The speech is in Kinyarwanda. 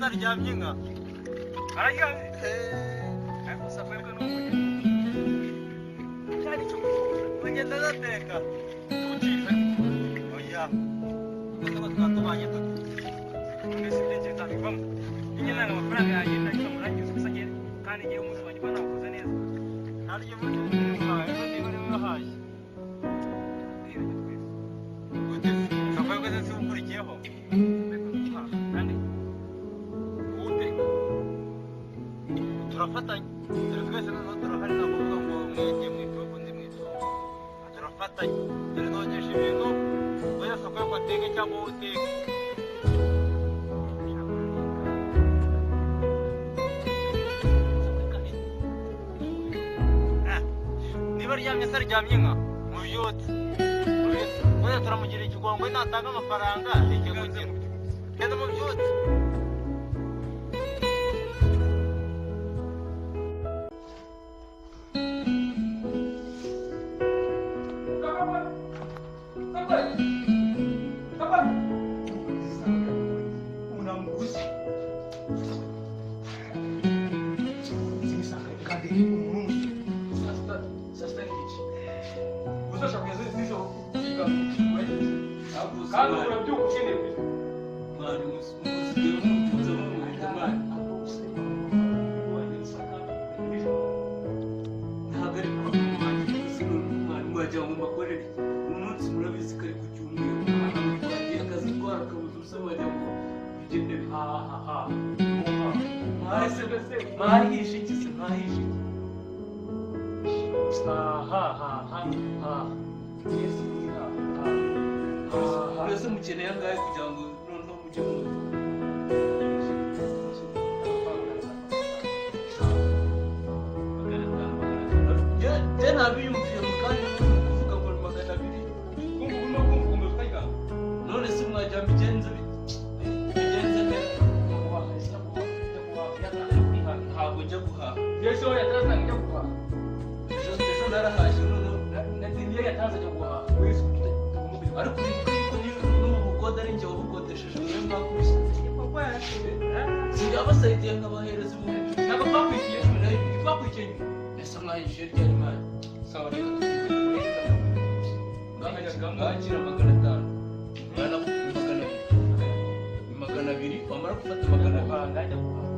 naryamye inka araryamye ariko sakwebwe n'umujyi cyari cyo bagenda bateka uciye oya bakaba twatubanye tuti mbese ibyo nzabivamo nyine n'amafaranga yagenda ariko murangiza usanye kandi igihe umunsi wanjye mba nakoze neza harya muri uhaye niba ari wahaye sakwebwe se ukurikiyeho kandi ute turafatanya dore twese noneho turahari nta kuvuga ngo mwege mwitobe undi mwitobe turafatanya dore nogesha ibintu oya sakwebwe ateke cyangwa wowe uteke niba aryamye se aryamye inka mubyutse oya turamugira ikigongo natanga amafaranga ikigukira genda mubyutse kandi urabyuka ukeneye ntabwo ari kwa muganga umwarimu wajya mu makorere umunsi murabizi ko ari ku cyumweru twagiye akazi twara akabuza ubusa wajya ngo bigende mwahishe iki se mwahishe mbese mukeneye angahe kugira ngo noneho mujye mu je nabiyumviye mu kanya kuvuga ngo ni 200 none se mwajya bigenze bigenze neza ntabwo njya guhaha yesu yataza njya guhaha ejo narahashye noneho niyo yataza njya guhaha ariko n'ubu bukode ari njye wabukodesheje niyo mwakubise sinjya basayidiye nkabahereza ibihumbi ntabwo twakurikiye twakurikiye ese mwahishije ryari mani sawa ngakira 500 mwana 200 wamara gufata 200 ngajya guhaha